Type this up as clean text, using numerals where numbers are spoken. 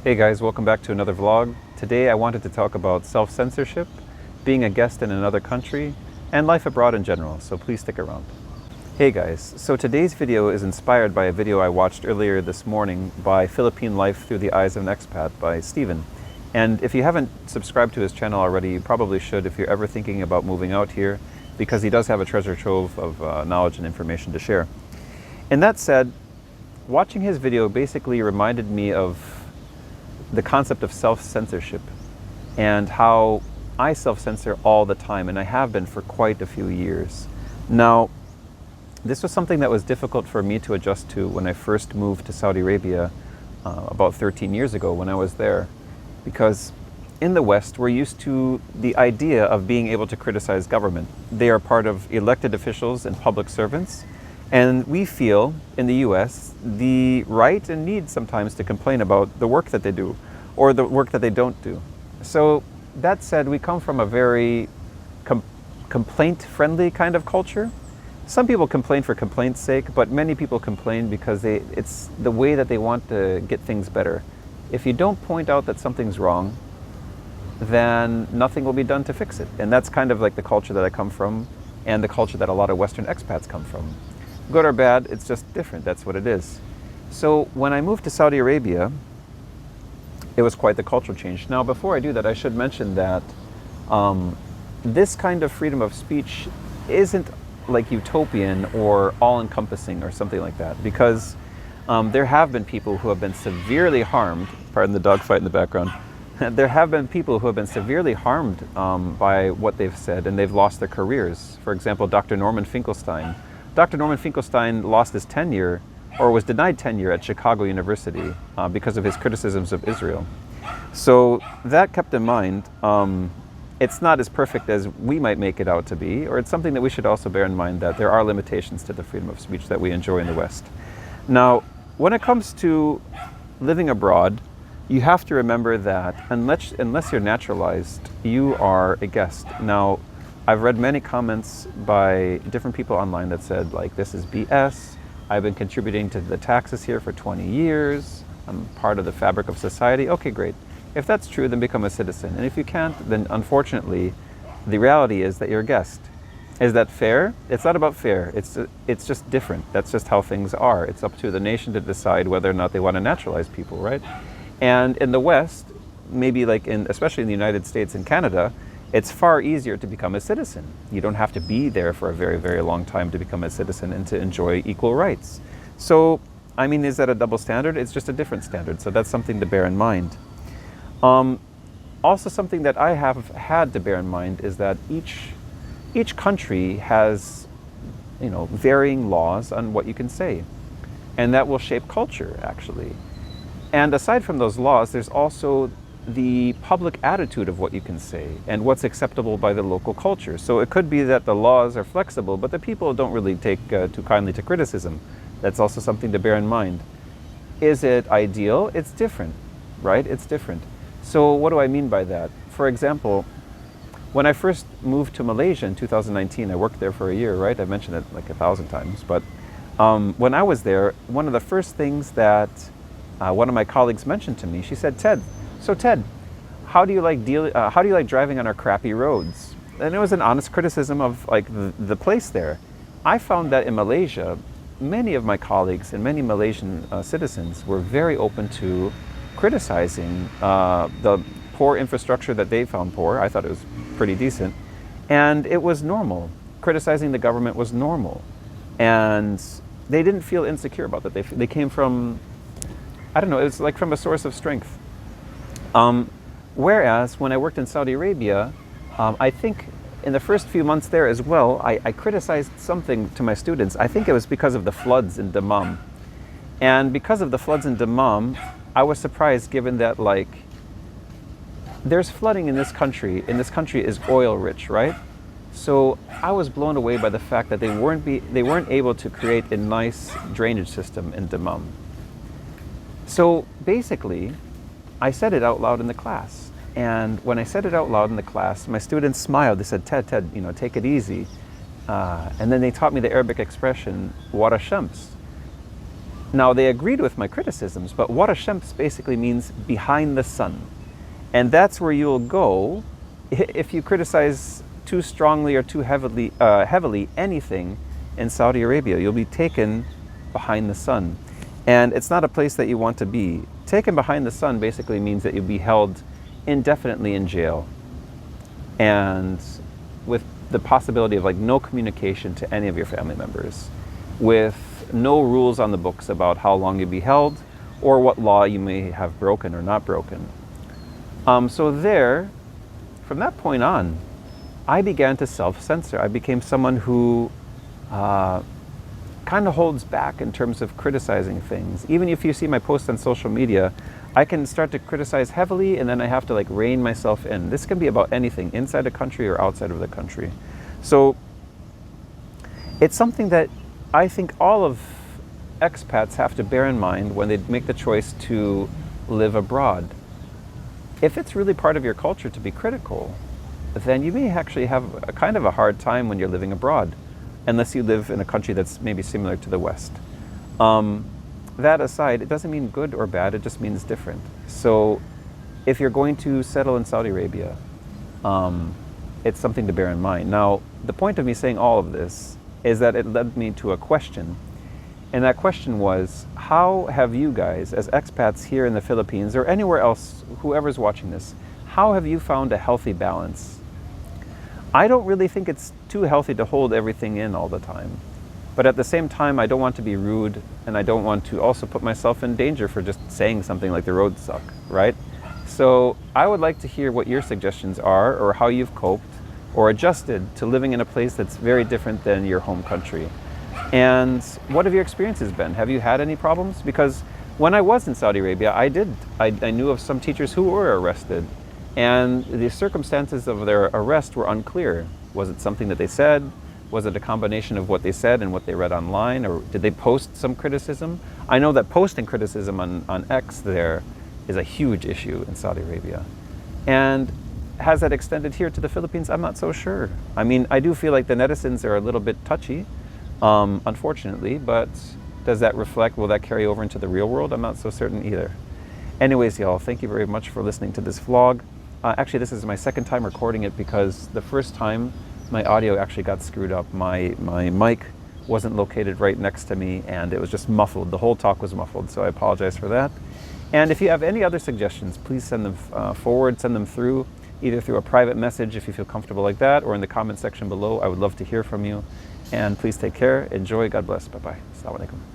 Hey guys, welcome back to another vlog. Today I wanted to talk about self-censorship, being a guest in another country, and life abroad in general, so please stick around. Hey guys, so today's video is inspired by a video I watched earlier this morning by Philippine Life Through the Eyes of an Expat by Steven. And if you haven't subscribed to his channel already, you probably should if you're ever thinking about moving out here, because he does have a treasure trove of knowledge and information to share. And that said, watching his video basically reminded me of the concept of self-censorship and how I self-censor all the time, and I have been for quite a few years. Now, this was something that was difficult for me to adjust to when I first moved to Saudi Arabia about 13 years ago when I was there, because in the West we're used to the idea of being able to criticize government. They are part of elected officials and public servants, and we feel in the US the right and need sometimes to complain about the work that they do or the work that they don't do. So that said, we come from a very complaint-friendly kind of culture. Some people complain for complaint's sake, but many people complain because it's the way that they want to get things better. If you don't point out that something's wrong, then nothing will be done to fix it. And that's kind of like the culture that I come from and the culture that a lot of Western expats come from. Good or bad, it's just different. That's what it is. So when I moved to Saudi Arabia, it was quite the cultural change. Now, before I do that, I should mention that this kind of freedom of speech isn't like utopian or all-encompassing or something like that, because there have been people who have been severely harmed. Pardon the dogfight in the background. There have been people who have been severely harmed by what they've said, and they've lost their careers. For example, Dr. Norman Finkelstein. Dr. Norman Finkelstein lost his tenure, or was denied tenure at Chicago University because of his criticisms of Israel. So that kept in mind, it's not as perfect as we might make it out to be, or it's something that we should also bear in mind, that there are limitations to the freedom of speech that we enjoy in the West. Now, when it comes to living abroad, you have to remember that unless you're naturalized, you are a guest. Now, I've read many comments by different people online that said, like, this is BS. I've been contributing to the taxes here for 20 years. I'm part of the fabric of society. Okay, great. If that's true, then become a citizen. And if you can't, then unfortunately, the reality is that you're a guest. Is that fair? It's not about fair. It's just different. That's just how things are. It's up to the nation to decide whether or not they want to naturalize people, right? And in the West, maybe like especially in the United States and Canada, it's far easier to become a citizen. You don't have to be there for a very, very long time to become a citizen and to enjoy equal rights. So, I mean, is that a double standard? It's just a different standard. So that's something to bear in mind. Also, something that I have had to bear in mind is that each country has, varying laws on what you can say. And that will shape culture, actually. And aside from those laws, there's also the public attitude of what you can say and what's acceptable by the local culture. So it could be that the laws are flexible, but the people don't really take too kindly to criticism. That's also something to bear in mind. Is it ideal? It's different, right? It's different. So what do I mean by that? For example, when I first moved to Malaysia in 2019, I worked there for a year, right? I've mentioned it like 1,000 times, but when I was there, one of the first things that one of my colleagues mentioned to me, she said, Ted, how do you like driving on our crappy roads? And it was an honest criticism of like the place there. I found that in Malaysia, many of my colleagues and many Malaysian citizens were very open to criticizing the poor infrastructure that they found poor. I thought it was pretty decent. And it was normal. Criticizing the government was normal. And they didn't feel insecure about that. They came from, I don't know, it was like from a source of strength. Whereas when I worked in Saudi Arabia, I think in the first few months there as well, I criticized something to my students. I think it was because of the floods in Dammam. And because of the floods in Dammam, I was surprised, given that there's flooding in this country, and this country is oil rich, right? So I was blown away by the fact that they weren't able to create a nice drainage system in Dammam. So basically, I said it out loud in the class. And when I said it out loud in the class, my students smiled. They said, Ted, take it easy. And then they taught me the Arabic expression, wara shams. Now, they agreed with my criticisms, but Wara Shams basically means behind the sun. And that's where you'll go if you criticize too strongly or too heavily anything in Saudi Arabia. You'll be taken behind the sun. And it's not a place that you want to be. Taken behind the sun basically means that you'll be held indefinitely in jail, and with the possibility of like no communication to any of your family members, with no rules on the books about how long you'll be held or what law you may have broken or not broken. So there, from that point on, I began to self-censor. I became someone who kind of holds back in terms of criticizing things. Even if you see my posts on social media, I can start to criticize heavily and then I have to like rein myself in. This can be about anything, inside the country or outside of the country. So it's something that I think all of expats have to bear in mind when they make the choice to live abroad. If it's really part of your culture to be critical, then you may actually have a kind of a hard time when you're living abroad, unless you live in a country that's maybe similar to the West. That aside, it doesn't mean good or bad, it just means different. So if you're going to settle in Saudi Arabia, it's something to bear in mind. Now, the point of me saying all of this is that it led me to a question. And that question was, how have you guys, as expats here in the Philippines or anywhere else, whoever's watching this, how have you found a healthy balance? I don't really think it's too healthy to hold everything in all the time. But at the same time, I don't want to be rude, and I don't want to also put myself in danger for just saying something like the roads suck, right? So I would like to hear what your suggestions are, or how you've coped or adjusted to living in a place that's very different than your home country. And what have your experiences been? Have you had any problems? Because when I was in Saudi Arabia, I knew of some teachers who were arrested, and the circumstances of their arrest were unclear. Was it something that they said? Was it a combination of what they said and what they read online, or did they post some criticism? I know that posting criticism on X there is a huge issue in Saudi Arabia. And has that extended here to the Philippines? I'm not so sure. I mean, I do feel like the netizens are a little bit touchy, unfortunately, but does that reflect, will that carry over into the real world? I'm not so certain either. Anyways, y'all, thank you very much for listening to this vlog. Actually, this is my second time recording it because the first time my audio actually got screwed up. My mic wasn't located right next to me and it was just muffled. The whole talk was muffled, so I apologize for that. And if you have any other suggestions, please send them forward, send them through, either through a private message if you feel comfortable like that, or in the comment section below. I would love to hear from you. And please take care, enjoy, God bless, bye-bye. Assalamu alaikum.